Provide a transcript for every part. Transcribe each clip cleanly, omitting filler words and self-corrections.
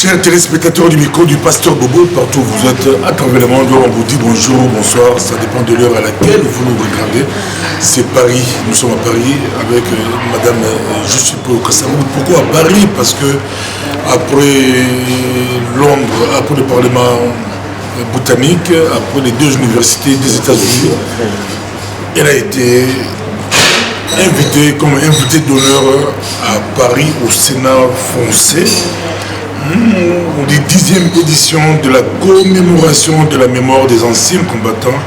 Chers téléspectateurs du micro du Pasteur Bobo, partout où vous êtes à travers le monde, on vous dit bonjour, bonsoir, ça dépend de l'heure à laquelle vous nous regardez. C'est Paris, nous sommes à Paris avec Madame Jussipo Kassamou. Pourquoi à Paris? Parce que après Londres, après le Parlement botanique, après les deux universités des États-Unis, elle a été invitée comme invitée d'honneur à Paris au Sénat français. Des 10e édition de la commémoration de la mémoire des anciens combattants,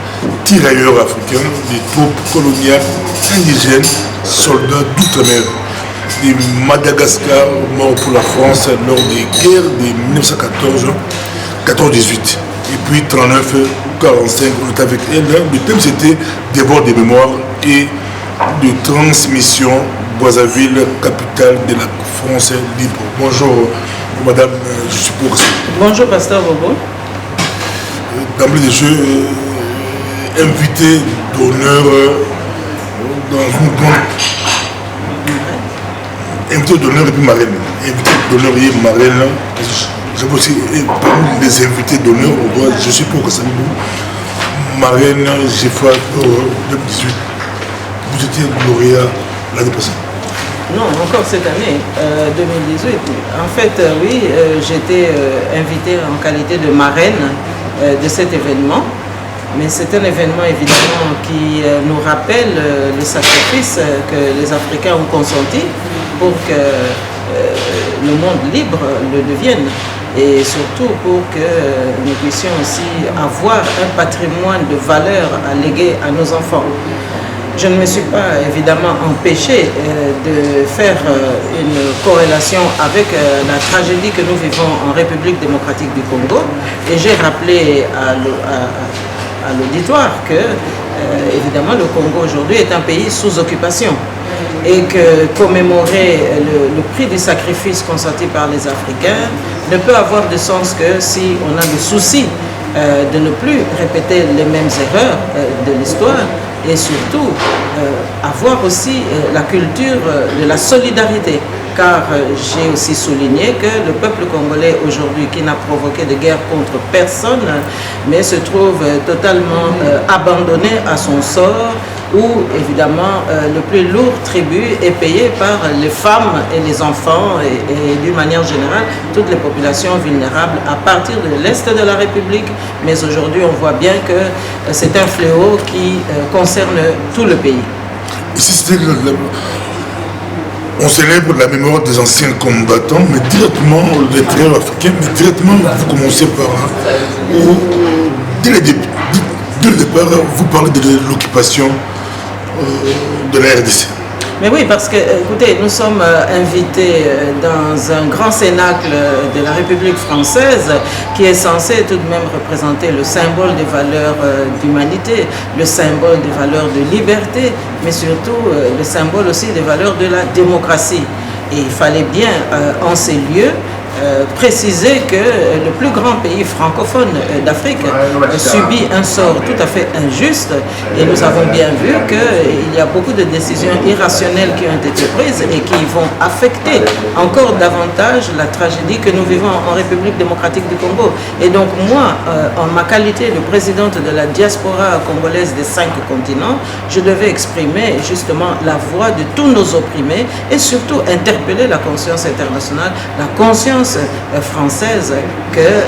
tirailleurs africains, des troupes coloniales indigènes, soldats d'outre-mer, de Madagascar, morts pour la France lors des guerres de 1914-18. Et puis 39-45, on est avec elle. Le thème c'était dévore des mémoires et de transmission Brazzaville, capitale de la France libre. Bonjour. Madame, je suppose. Bonjour, Pasteur Bobo. D'emblée de jeu, invité d'honneur dans une grande. Invité d'honneur et puis marraine. Invité d'honneur et marraine. J'ai aussi, parmi les invités d'honneur, on voit, je suppose que ça nous. Marraine, j'ai fait 2018. Vous étiez lauréat l'année passée. Non, encore cette année, 2018. En fait, oui, j'étais invitée en qualité de marraine de cet événement. Mais c'est un événement évidemment qui nous rappelle le sacrifice que les Africains ont consenti pour que le monde libre le devienne. Et surtout pour que nous puissions aussi avoir un patrimoine de valeurs à léguer à nos enfants. Je ne me suis pas évidemment empêché de faire une corrélation avec la tragédie que nous vivons en République démocratique du Congo et j'ai rappelé à l'auditoire que évidemment le Congo aujourd'hui est un pays sous occupation et que commémorer le prix du sacrifice consenti par les Africains ne peut avoir de sens que si on a le souci de ne plus répéter les mêmes erreurs de l'histoire et surtout avoir aussi la culture de la solidarité. Car j'ai aussi souligné que le peuple congolais aujourd'hui, qui n'a provoqué de guerre contre personne, mais se trouve totalement abandonné à son sort, où évidemment le plus lourd tribut est payé par les femmes et les enfants et d'une manière générale toutes les populations vulnérables à partir de l'Est de la République. Mais aujourd'hui on voit bien que c'est un fléau qui concerne tout le pays. On célèbre la mémoire des anciens combattants, mais directement les travailleurs africains, mais directement vous commencez par dès le départ, vous parlez de l'occupation de la RDC. Mais oui, parce que, écoutez, nous sommes invités dans un grand cénacle de la République française qui est censé tout de même représenter le symbole des valeurs d'humanité, le symbole des valeurs de liberté, mais surtout le symbole aussi des valeurs de la démocratie. Et il fallait bien, en ces lieux, préciser que le plus grand pays francophone d'Afrique subit un sort tout à fait injuste et nous avons bien vu qu'il y a beaucoup de décisions irrationnelles qui ont été prises et qui vont affecter encore davantage la tragédie que nous vivons en République démocratique du Congo. Et donc moi, en ma qualité de présidente de la diaspora congolaise des 5 continents, je devais exprimer justement la voix de tous nos opprimés et surtout interpeller la conscience internationale, la conscience française que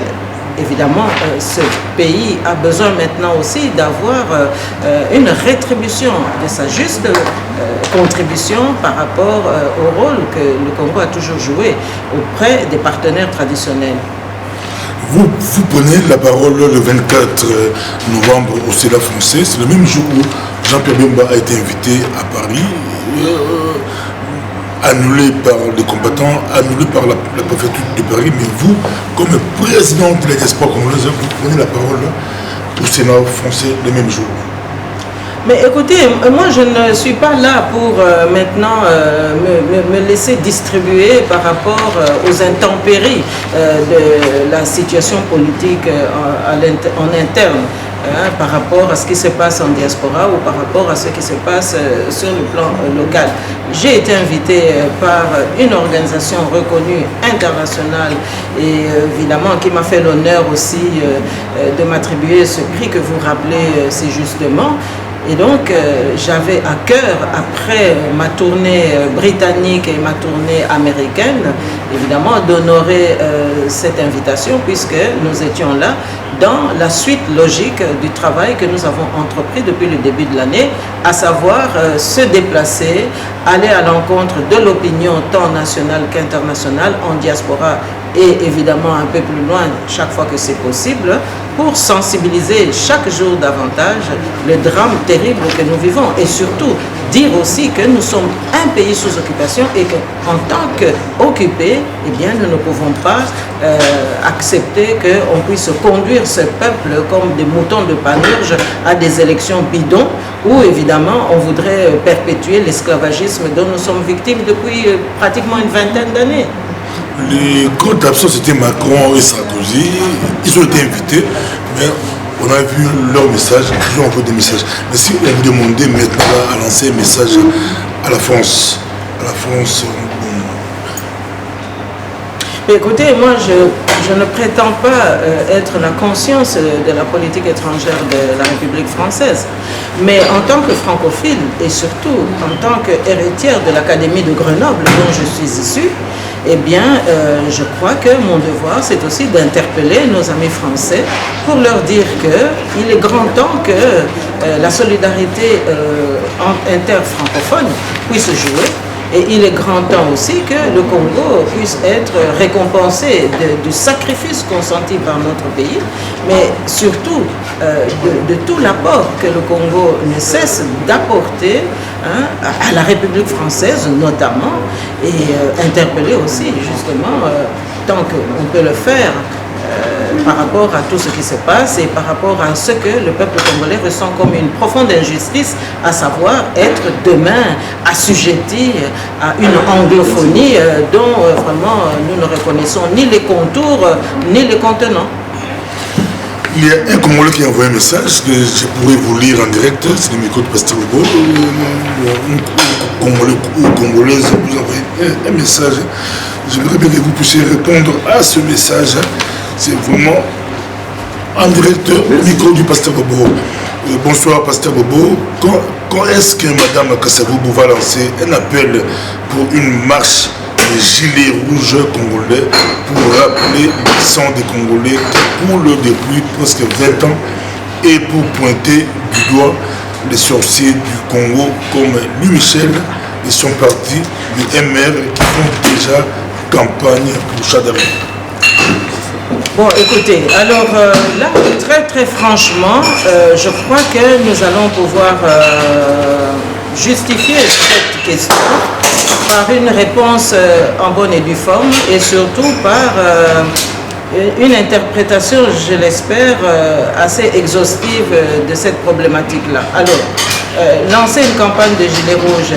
évidemment ce pays a besoin maintenant aussi d'avoir une rétribution de sa juste contribution par rapport au rôle que le Congo a toujours joué auprès des partenaires traditionnels. Vous prenez la parole le 24 novembre au Sénat français, c'est le même jour où Jean-Pierre Bemba a été invité à Paris. Annulé par les combattants, annulé par la préfecture de Paris, mais vous, comme président de la diaspora congolaise, vous prenez la parole au Sénat français le même jour. Mais écoutez, moi je ne suis pas là pour maintenant me laisser distribuer par rapport aux intempéries de la situation politique en interne. par rapport à ce qui se passe en diaspora ou par rapport à ce qui se passe sur le plan local. J'ai été invitée par une organisation reconnue internationale et évidemment qui m'a fait l'honneur aussi de m'attribuer ce prix que vous rappelez si justement. Et donc, j'avais à cœur, après ma tournée britannique et ma tournée américaine, évidemment, d'honorer cette invitation puisque nous étions là dans la suite logique du travail que nous avons entrepris depuis le début de l'année, à savoir se déplacer, aller à l'encontre de l'opinion tant nationale qu'internationale en diaspora et évidemment un peu plus loin chaque fois que c'est possible, pour sensibiliser chaque jour davantage le drame terrible que nous vivons et surtout dire aussi que nous sommes un pays sous occupation et qu'en tant qu'occupés, eh bien, nous ne pouvons pas accepter qu'on puisse conduire ce peuple comme des moutons de panurge à des élections bidons où évidemment on voudrait perpétuer l'esclavagisme dont nous sommes victimes depuis pratiquement une vingtaine d'années. Les grands absents, c'était Macron et Sarkozy. Ils ont été invités, mais on a vu leur message, ils ont encore des messages. Mais si on vous demandait maintenant à lancer un message à la France, écoutez, moi je ne prétends pas être la conscience de la politique étrangère de la République française, mais en tant que francophile et surtout en tant qu'héritière de l'Académie de Grenoble dont je suis issue, eh bien, je crois que mon devoir, c'est aussi d'interpeller nos amis français pour leur dire qu'il est grand temps que la solidarité interfrancophone puisse jouer. Et il est grand temps aussi que le Congo puisse être récompensé du sacrifice consenti par notre pays, mais surtout de tout l'apport que le Congo ne cesse d'apporter à la République française notamment, et interpeller aussi justement, tant qu'on peut le faire, par rapport à tout ce qui se passe et par rapport à ce que le peuple congolais ressent comme une profonde injustice, à savoir être demain assujetti à une anglophonie dont vraiment nous ne reconnaissons ni les contours ni les contenants. Il y a un Congolais qui a envoyé un message que je pourrais vous lire en direct, c'est le micro de Pasteur Bobo. Congolais ou Congolaise, vous envoyez un message. J'aimerais bien que vous puissiez répondre à ce message. C'est vraiment en direct, micro du Pasteur Bobo. Bonsoir Pasteur Bobo. Quand est-ce que Madame Kasavubu va lancer un appel pour une marche des gilets rouges congolais pour rappeler le sang des Congolais qui coulent depuis presque 20 ans et pour pointer du doigt les sorciers du Congo comme Louis Michel et son parti, le MR, qui font déjà campagne pour Chadari? Bon, écoutez, alors là, très franchement, je crois que nous allons pouvoir justifier cette question par une réponse en bonne et due forme et surtout par une interprétation, je l'espère, assez exhaustive de cette problématique-là. Alors, lancer une campagne de gilets rouges,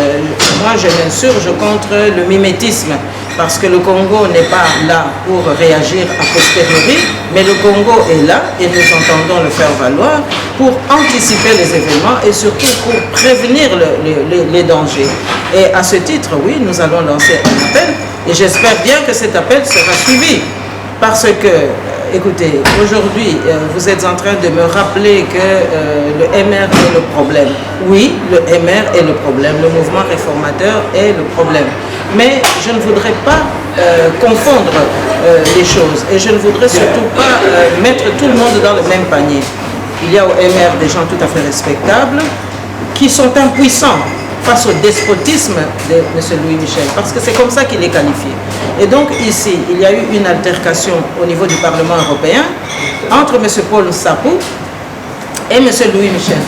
moi je m'insurge contre le mimétisme, parce que le Congo n'est pas là pour réagir a posteriori, mais le Congo est là et nous entendons le faire valoir pour anticiper les événements et surtout pour prévenir les dangers. Et à ce titre, oui, nous allons lancer un appel et j'espère bien que cet appel sera suivi. Parce que, écoutez, aujourd'hui, vous êtes en train de me rappeler que le MR est le problème. Oui, le MR est le problème, le mouvement réformateur est le problème. Mais je ne voudrais pas confondre les choses et je ne voudrais surtout pas mettre tout le monde dans le même panier. Il y a au MR des gens tout à fait respectables qui sont impuissants face au despotisme de M. Louis Michel, parce que c'est comme ça qu'il est qualifié. Et donc ici, il y a eu une altercation au niveau du Parlement européen entre M. Paul Nsapou et M. Louis Michel.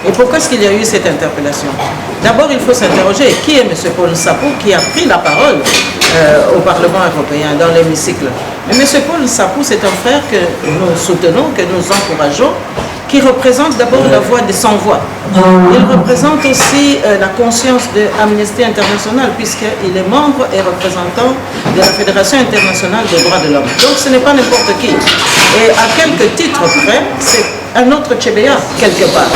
Et pourquoi est-ce qu'il y a eu cette interpellation? D'abord, il faut s'interroger, qui est M. Paul Nsapou qui a pris la parole au Parlement européen, dans l'hémicycle? Mais M. Paul Nsapou, c'est un frère que nous soutenons, que nous encourageons, qui représente d'abord la voix des sans-voix. Il représente aussi la conscience de Amnesty International, puisqu'il est membre et représentant de la Fédération internationale des droits de l'homme. Donc ce n'est pas n'importe qui. Et à quelques titres près, c'est un autre Tchébéa, quelque part.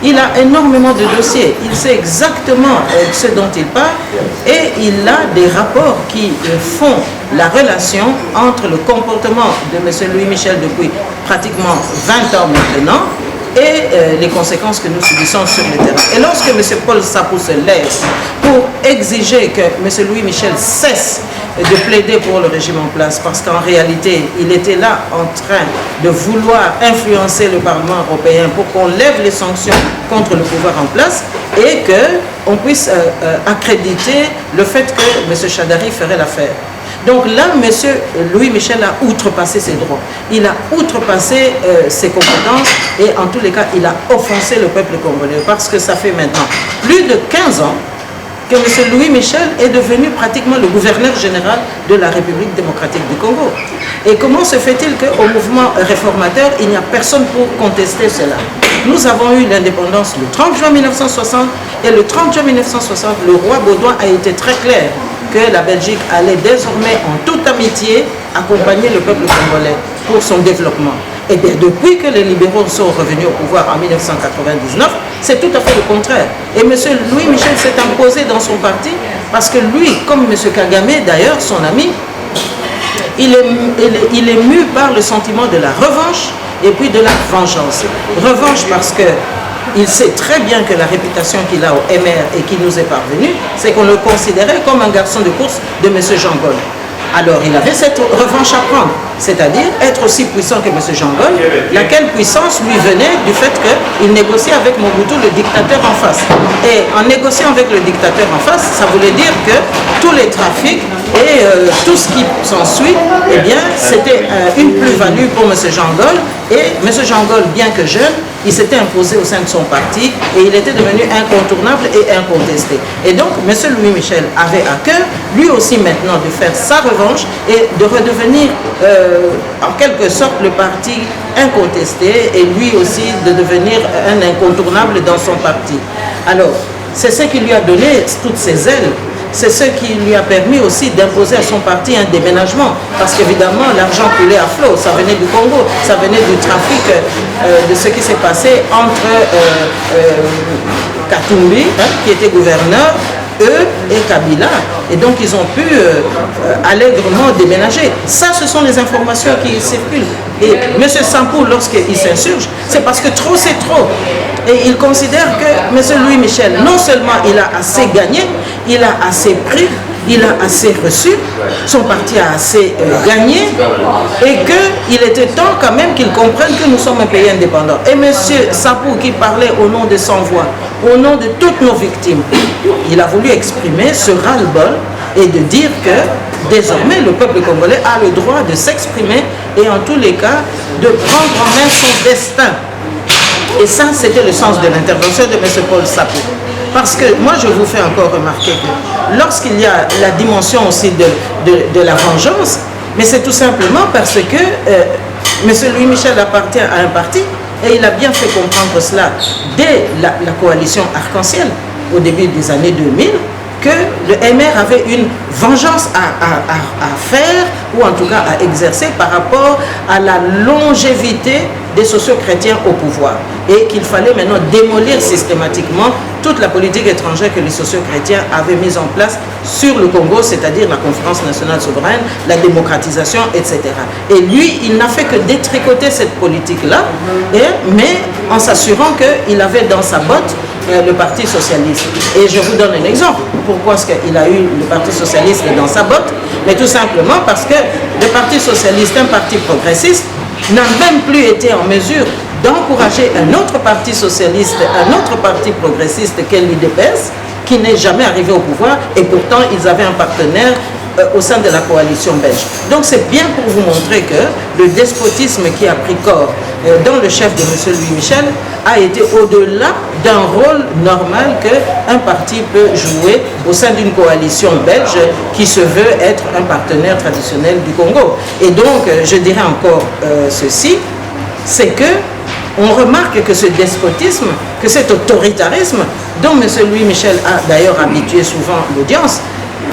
Il a énormément de dossiers, il sait exactement ce dont il parle et il a des rapports qui font la relation entre le comportement de M. Louis-Michel depuis pratiquement 20 ans maintenant et les conséquences que nous subissons sur le terrain. Et lorsque M. Paul Sapou se lève pour exiger que M. Louis-Michel cesse de plaider pour le régime en place, parce qu'en réalité, il était là en train de vouloir influencer le Parlement européen pour qu'on lève les sanctions contre le pouvoir en place et qu'on puisse accréditer le fait que M. Chadari ferait l'affaire. Donc là, M. Louis-Michel a outrepassé ses droits. Il a outrepassé ses compétences et en tous les cas, il a offensé le peuple congolais parce que ça fait maintenant plus de 15 ans que M. Louis-Michel est devenu pratiquement le gouverneur général de la République démocratique du Congo. Et comment se fait-il qu'au mouvement réformateur, il n'y a personne pour contester cela? Nous avons eu l'indépendance le 30 juin 1960 et le 30 juin 1960, le roi Baudouin a été très clair que la Belgique allait désormais en toute amitié accompagner le peuple congolais pour son développement. Et bien depuis que les libéraux sont revenus au pouvoir en 1999, c'est tout à fait le contraire. Et M. Louis-Michel s'est imposé dans son parti parce que lui, comme M. Kagame d'ailleurs, son ami, il est mu par le sentiment de la revanche et puis de la vengeance. Revanche parce que il sait très bien que la réputation qu'il a au MR et qui nous est parvenue, c'est qu'on le considérait comme un garçon de course de M. Jean Gol. Alors il avait cette revanche à prendre, c'est-à-dire être aussi puissant que M. Jean Gol, laquelle puissance lui venait du fait qu'il négociait avec Mobutu, le dictateur en face. Et en négociant avec le dictateur en face, ça voulait dire que tous les trafics et tout ce qui s'ensuit, eh bien, c'était une plus-value pour M. Jean Gol. Et M. Jean Gol, bien que jeune, il s'était imposé au sein de son parti et il était devenu incontournable et incontesté. Et donc, M. Louis-Michel avait à cœur, lui aussi maintenant, de faire sa revanche et de redevenir, en quelque sorte, le parti incontesté et lui aussi de devenir un incontournable dans son parti. Alors, c'est ce qui lui a donné toutes ses ailes. C'est ce qui lui a permis aussi d'imposer à son parti un déménagement. Parce qu'évidemment, l'argent coulait à flot. Ça venait du Congo, ça venait du trafic de ce qui s'est passé entre Katumbi, qui était gouverneur, eux et Kabila. Et donc, ils ont pu allègrement déménager. Ça, ce sont les informations qui circulent. Et M. Sampou, lorsqu'il s'insurge, c'est parce que trop, c'est trop. Et il considère que M. Louis-Michel, non seulement il a assez gagné, il a assez pris, il a assez reçu, son parti a assez gagné, et qu'il était temps quand même qu'il comprenne que nous sommes un pays indépendant. Et M. Sapou, qui parlait au nom de sans-voix, au nom de toutes nos victimes, il a voulu exprimer ce ras-le-bol et de dire que désormais le peuple congolais a le droit de s'exprimer et en tous les cas de prendre en main son destin. Et ça, c'était le sens de l'intervention de M. Paul Sapou. Parce que moi, je vous fais encore remarquer que lorsqu'il y a la dimension aussi de la vengeance, mais c'est tout simplement parce que M. Louis-Michel appartient à un parti et il a bien fait comprendre cela dès la coalition Arc-en-Ciel au début des années 2000, que le MR avait une vengeance à faire, ou en tout cas à exercer par rapport à la longévité des socio-chrétiens au pouvoir. Et qu'il fallait maintenant démolir systématiquement toute la politique étrangère que les socio-chrétiens avaient mise en place sur le Congo, c'est-à-dire la conférence nationale souveraine, la démocratisation, etc. Et lui, il n'a fait que détricoter cette politique-là, mais en s'assurant qu'il avait dans sa botte le Parti socialiste. Et je vous donne un exemple. Pourquoi est-ce qu'il a eu le Parti socialiste dans sa botte? Mais tout simplement parce que le Parti socialiste, un parti progressiste, n'a même plus été en mesure d'encourager un autre parti socialiste, un autre parti progressiste qu'est l'UDPS, qui n'est jamais arrivé au pouvoir, et pourtant ils avaient un partenaire au sein de la coalition belge. Donc c'est bien pour vous montrer que le despotisme qui a pris corps dans le chef de M. Louis-Michel a été au-delà d'un rôle normal qu'un parti peut jouer au sein d'une coalition belge qui se veut être un partenaire traditionnel du Congo. Et donc, je dirais encore ceci, c'est que on remarque que ce despotisme, que cet autoritarisme, dont M. Louis Michel a d'ailleurs habitué souvent l'audience,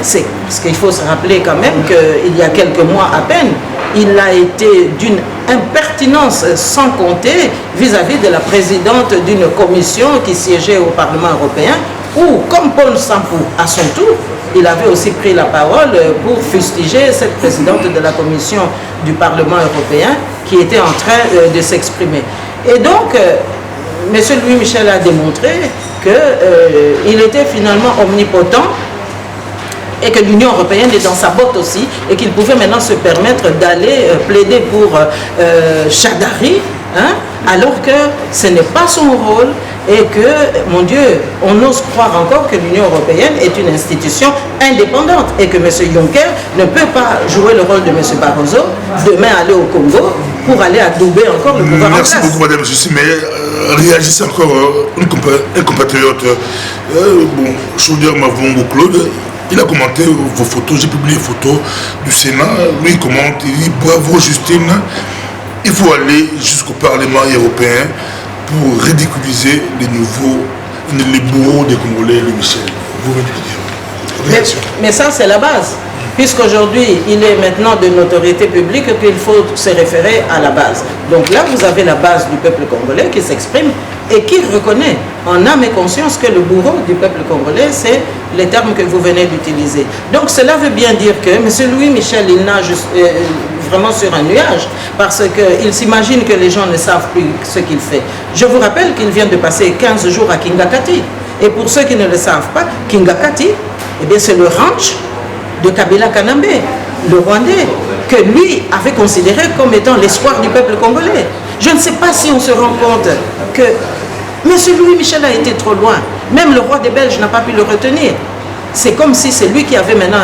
c'est parce qu'il faut se rappeler quand même qu'il y a quelques mois à peine, il a été d'une impertinence sans compter vis-à-vis de la présidente d'une commission qui siégeait au Parlement européen, où, comme Paul Sampou, à son tour, il avait aussi pris la parole pour fustiger cette présidente de la commission du Parlement européen qui était en train de s'exprimer. Et donc, M. Louis Michel a démontré qu'il était finalement omnipotent et que l'Union européenne est dans sa botte aussi et qu'il pouvait maintenant se permettre d'aller plaider pour Chadari, hein, alors que ce n'est pas son rôle et que, mon Dieu, on ose croire encore que l'Union européenne est une institution indépendante et que M. Juncker ne peut pas jouer le rôle de M. Barroso, demain aller au Congo pour aller adouber encore le pouvoir en place. Merci beaucoup, Madame Jussi, mais réagissez encore un compatriote. Bon, Chaudière Mavongo Claude, il a commenté vos photos, j'ai publié les photos du Sénat, lui il commente, il dit bravo Justine, il faut aller jusqu'au Parlement européen pour ridiculiser les bourreaux des Congolais, le Michel. Vous venez de le dire. Mais ça c'est la base, puisqu'aujourd'hui il est maintenant de notoriété publique qu'il faut se référer à la base. Donc là vous avez la base du peuple congolais qui s'exprime et qui reconnaît en âme et conscience que le bourreau du peuple congolais, c'est les termes que vous venez d'utiliser. Donc cela veut bien dire que M. Louis Michel, il nage vraiment sur un nuage, parce qu'il s'imagine que les gens ne savent plus ce qu'il fait. Je vous rappelle qu'il vient de passer 15 jours à Kingakati. Et pour ceux qui ne le savent pas, Kingakati, eh bien c'est le ranch de Kabila Kanambe, le Rwandais, que lui avait considéré comme étant l'espoir du peuple congolais. Je ne sais pas si on se rend compte que M. Louis Michel a été trop loin. Même le roi des Belges n'a pas pu le retenir. C'est comme si c'est lui qui avait maintenant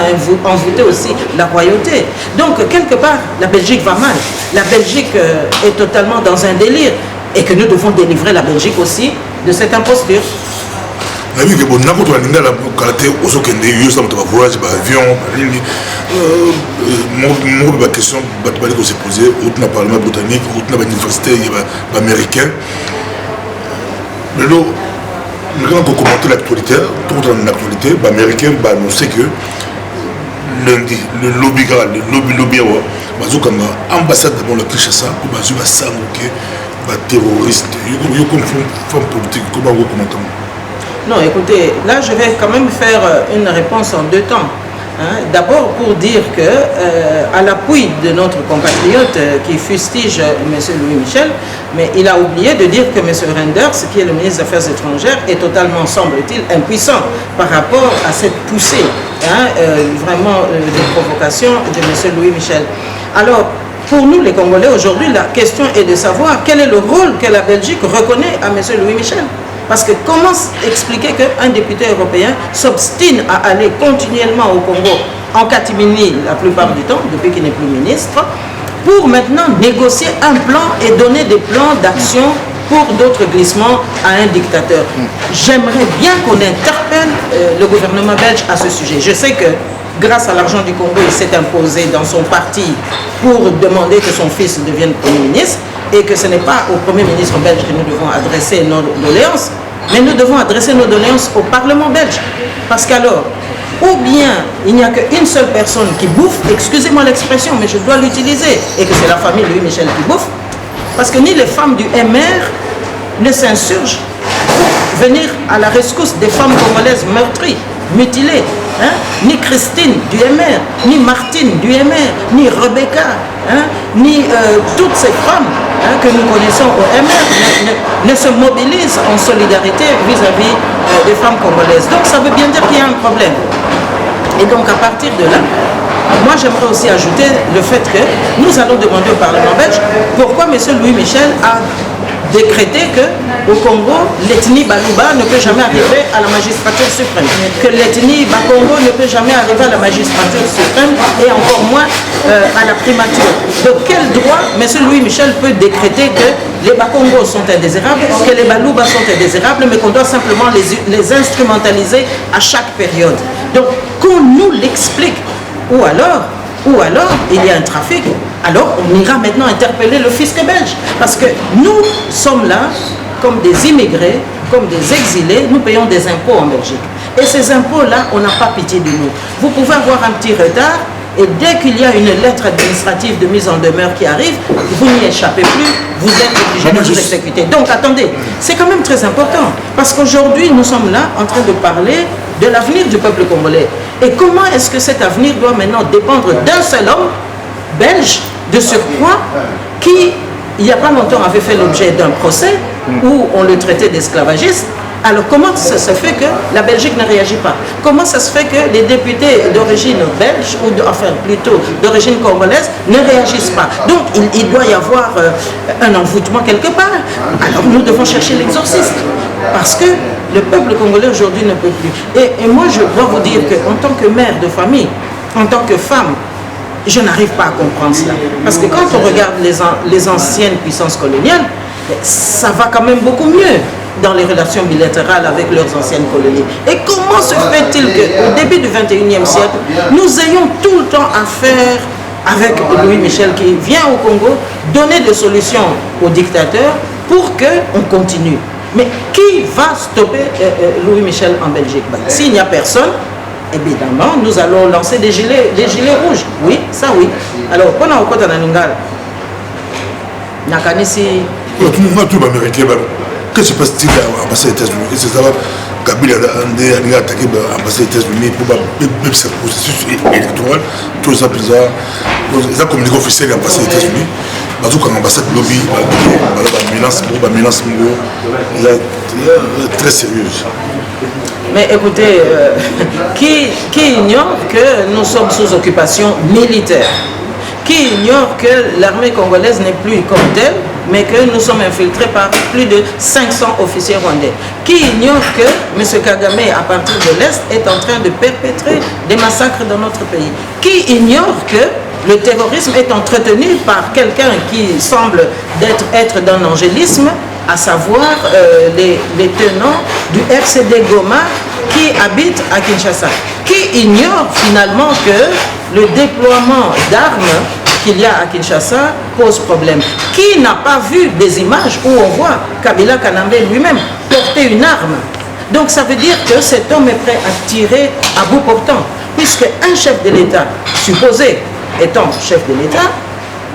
envoûté aussi la royauté. Donc, quelque part, la Belgique va mal. La Belgique est totalement dans un délire. Et que nous devons délivrer la Belgique aussi de cette imposture. Moi, question que s'est posée, au Parlement britannique, au l'université américaine. Mais là, quand on commente l'actualité, toute l'actualité américaine, on sait que lundi, le lobby, l'ambassade d'abord la Kinshasa, pour les terroristes, comme femme politique, comment vous commentez? Non, écoutez, là je vais quand même faire une réponse en deux temps. Hein. D'abord pour dire que, à l'appui de notre compatriote qui fustige M. Louis Michel, mais il a oublié de dire que M. Renders, qui est le ministre des Affaires étrangères, est totalement, semble-t-il, impuissant par rapport à cette poussée, hein, vraiment de provocation de M. Louis Michel. Alors, pour nous les Congolais aujourd'hui, la question est de savoir quel est le rôle que la Belgique reconnaît à M. Louis Michel. Parce que comment expliquer qu'un député européen s'obstine à aller continuellement au Congo en catimini la plupart du temps, depuis qu'il n'est plus ministre, pour maintenant négocier un plan et donner des plans d'action pour d'autres glissements à un dictateur. J'aimerais bien qu'on interpelle le gouvernement belge à ce sujet. Je sais que grâce à l'argent du Congo, il s'est imposé dans son parti pour demander que son fils devienne Premier ministre, et que ce n'est pas au Premier ministre belge que nous devons adresser nos doléances, mais nous devons adresser nos doléances au Parlement belge. Parce qu'alors, ou bien il n'y a qu'une seule personne qui bouffe, excusez-moi l'expression, mais je dois l'utiliser, et que c'est la famille Louis Michel qui bouffe, parce que ni les femmes du MR ne s'insurgent pour venir à la rescousse des femmes congolaises meurtries, mutilées, hein? Ni Christine du MR, ni Martine du MR, ni Rebecca, hein? Ni toutes ces femmes, hein, que nous connaissons au MR ne se mobilisent en solidarité vis-à-vis des femmes congolaises. Donc ça veut bien dire qu'il y a un problème. Et donc à partir de là, moi j'aimerais aussi ajouter le fait que nous allons demander au Parlement belge pourquoi M. Louis Michel a décrété qu'au Congo, l'ethnie Baluba ne peut jamais arriver à la magistrature suprême, que l'ethnie Bakongo ne peut jamais arriver à la magistrature suprême et encore moins à la primature. De quel droit M. Louis Michel peut décréter que les Bakongos sont indésirables, que les Baluba sont indésirables, mais qu'on doit simplement les instrumentaliser à chaque période? Donc qu'on nous l'explique, ou alors ou alors il y a un trafic, alors on ira maintenant interpeller le fisc belge. Parce que nous sommes là comme des immigrés, comme des exilés, nous payons des impôts en Belgique. Et ces impôts-là, on n'a pas pitié de nous. Vous pouvez avoir un petit retard, et dès qu'il y a une lettre administrative de mise en demeure qui arrive, vous n'y échappez plus, vous êtes obligé de vous exécuter. Donc attendez, c'est quand même très important, parce qu'aujourd'hui, nous sommes là en train de parler de l'avenir du peuple congolais. Et comment est-ce que cet avenir doit maintenant dépendre d'un seul homme, belge, de surcroît, qui, il n'y a pas longtemps, avait fait l'objet d'un procès où on le traitait d'esclavagiste. Alors comment ça se fait que la Belgique ne réagit pas? Comment ça se fait que les députés d'origine belge, ou enfin plutôt d'origine congolaise, ne réagissent pas? Donc il doit y avoir un envoûtement quelque part. Alors nous devons chercher l'exorciste. Parce que le peuple congolais aujourd'hui ne peut plus. Et moi je dois vous dire qu'en tant que mère de famille, en tant que femme, je n'arrive pas à comprendre cela. Parce que quand on regarde les anciennes puissances coloniales, ça va quand même beaucoup mieux dans les relations bilatérales avec leurs anciennes colonies. Et comment se fait-il qu'au début du 21e siècle, nous ayons tout le temps à faire avec Louis Michel qui vient au Congo donner des solutions aux dictateurs pour qu'on continue? Mais qui va stopper Louis Michel en Belgique? S'il n'y a personne, évidemment, nous allons lancer des gilets rouges. Oui, ça oui. Alors, pendant au côté de Ningala, Nakanisi. Tout américain, qu'est-ce qui se passe-t-il à l'ambassade des États-Unis? Et c'est ça, Kabila a attaqué l'ambassade des États-Unis pour le processus électoral. Tout ça, ils ont communiqué officiel à l'ambassade des États-Unis. Parce que l'ambassade de lobby, la menace très sérieuse. Mais écoutez, qui ignore que nous sommes sous occupation militaire? Qui ignore que l'armée congolaise n'est plus comme telle, mais que nous sommes infiltrés par plus de 500 officiers rwandais? Qui ignore que M. Kagame, à partir de l'Est, est en train de perpétrer des massacres dans notre pays? Qui ignore que le terrorisme est entretenu par quelqu'un qui semble être d'un angélisme, à savoir les tenants du RCD Goma qui habitent à Kinshasa? Qui ignore finalement que le déploiement d'armes qu'il y a à Kinshasa pose problème? Qui n'a pas vu des images où on voit Kabila Kanambe lui-même porter une arme? Donc ça veut dire que cet homme est prêt à tirer à bout portant, puisque un chef de l'État, supposé étant chef de l'État,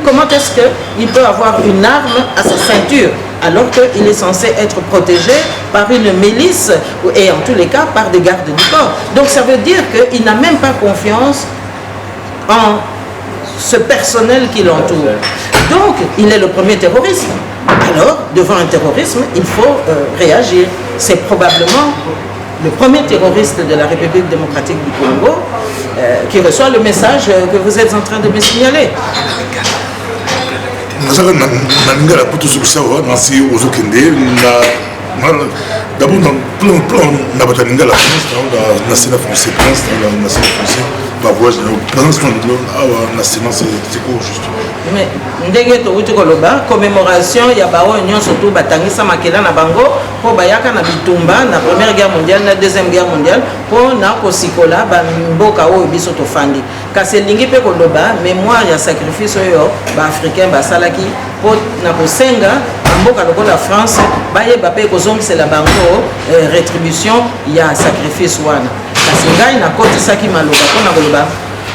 comment est-ce qu'il peut avoir une arme à sa ceinture alors qu'il est censé être protégé par une milice et en tous les cas par des gardes du corps? Donc ça veut dire qu'il n'a même pas confiance en ce personnel qui l'entoure. Donc il est le premier terroriste. Alors devant un terrorisme, il faut réagir. C'est probablement le premier terroriste de la République démocratique du Congo qui reçoit le message que vous êtes en train de me signaler. D'abord, dans le plan de la France, dans le Sénat français, mais ndenge touti koloba commémoration ya bao nyonso to batangisa makela na bango po bayaka na bitumba na première guerre mondiale na deuxième guerre mondiale po na kosikola ba mboka oyo biso tofandi kasi lingi pe koloba mémoire ya sacrifice oyo ba africain basalaki po na kosenga mboka lokola France bayeba pe kozongisela bango rétribution ya sacrifice wana kasi ngai nakotisaki maloba mpona koloba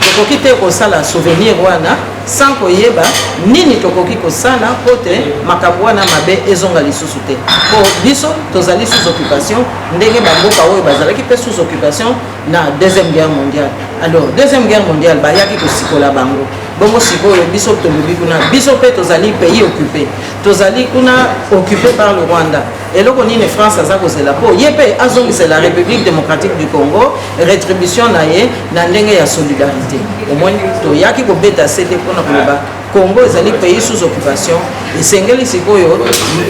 tokoki te kosala souvenir wana sans koyeba nini tokoki kosala po te makambo wana mabe ezonga lisusu te po biso tozali sous occupation ndenge bamboka oyo bazalaki pe sous occupation na deuxième guerre mondiale. Alors deuxième guerre mondiale bayaki kosikola bango bongo sikoyo biso tolobi kuna biso pe tozali pays occupé, tozali kuna occupé par le Rwanda. eloko nini France aza kozela po ye pe azongisela la République démocratique du Congo rétribution na ye na ndenge ya solidarité. Omoni toyaki kobeta sete mpona koloba Congo ezali pays sous occupation esengeli sikoyo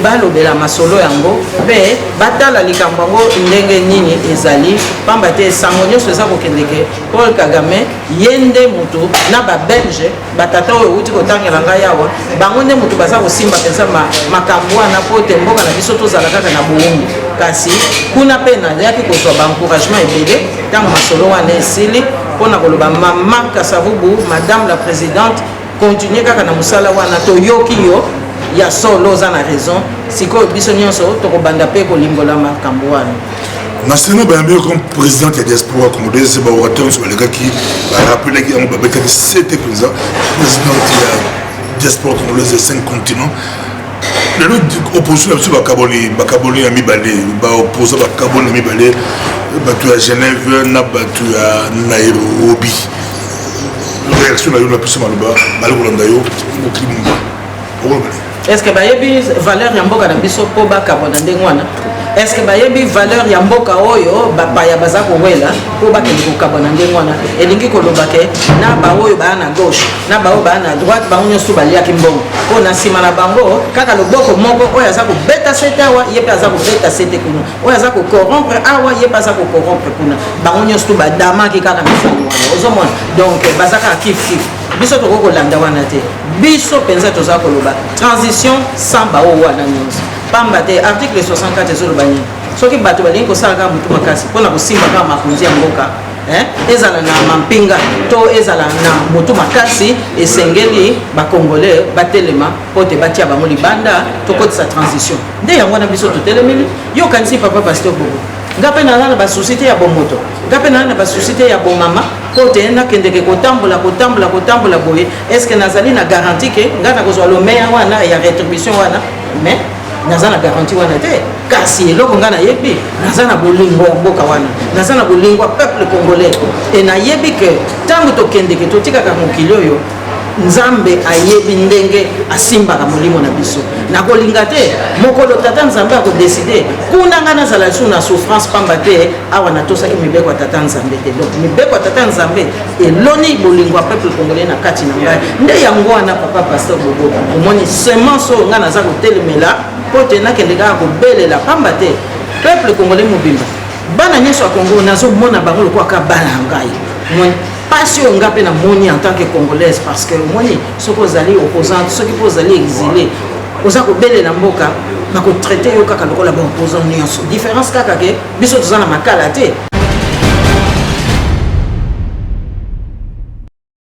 balobela masolo yango mpe batala likambo yango ndenge nini ezali pamba te sango nyonso eza kokendeke Paul Kagame ye nde mutu na babelge batata oyo euti kotangela ngai awa bango nde mutu baza kosimba mpenza makambo wana po te mboka na biso tozala kaka na bowumbu kasi kuna mpe nayaki kozwa baencouragement ebele ntango masolo wana esili pour na koloba Maman Kasavubu, Madame la Présidente, continuer kaka na musala wana toyoki yo ya solo za na raison siko biso nyonso to ko banda pe ko limbola makambo wana. National Bayambé comme président de la diaspora congolaise, c'est orateur sur les gars qui va rappeler qu'il y a un babé qui c'était président de la diaspora congolaise de 5 continents. L'opposition là-dessus va Kaboni à Mibalé, va opposer à Kaboni à Mibalé, battu à Genève, n'a battu à Nairobi. La réaction là, on a pu se malouba, Maloulandayo, au crime. Est-ce que bayebi valeur ya mboka na biso po ba kabona ndengwana? Est-ce que bayebi valeur ya mboka oyo bapaya baza kowela po ba kende ko kabona ndengwana? Elingi koloba ke na ba oyo ba na gauche, na ba oyo ba na droite ba onyo su balia kimbongo. Po na sima na bango kaka loboko moko oyo aza ko beta sete awa yepe aza ko beta sete kuna. Oyo aza ko corrompre awa yepe aza ko corrompre kuna. Ba onyo su ba dama ki kaka misalo wana. Ozomona. Donc bazaka kif kif. Biso to ko landa wana te. Biso penza toza koloba transition sans ba o wana nyonso. Pamba te article 64 ezolo bani. Soki bato balingi ko sala ka mutu makasi pona ko simba ka makunzi ya mboka. Ezala na mampinga to ezala na mutu makasi esengeli ba congolais batelema pote batia ba molibanda to ko sa transition. Nde yango na biso to telemeli yo kanisi papa pasteur Bobo. Ngape na na ba société ya bomoto. Ngape na na ba société ya bomama. Côté na kendeke kotambola boye. Est-ce que nazali na garantie que ngana kozwa le meilleur wana ya rétribution wana mais nazana garantie wana te kasi eloko ngana yebi nazana bolingo ya mboka wana nazana bolingo peuple congolais et na yebi que tango to kendeke to tika ka mokili oyo Nzambe ayebi ndenge asimbaka molimo na biso na kolinga te mokolo tata Nzambe ako décider kuna ngana zala su na souffrance pamba te awa na tosaki mibeko tata Nzambe te donc mibeko tata Nzambe eloni bolingo peuple congolais na kati na ngai nde yango wana papa pasteur Bobo omoni semence o ngana za ko telemela pote na kendeka ko belela pamba te peuple congolais mobimba bana nyeso Congo nazo mona bango lokwa ka bana ngai passion ngape na moni en tant que congolaise parce que moni soko zali opposante ceux qui posent aller exilé oza ko bele na mboka na ko traiter yo kaka lokola ba opposant nyonso différence kaka ke biso tozana makala te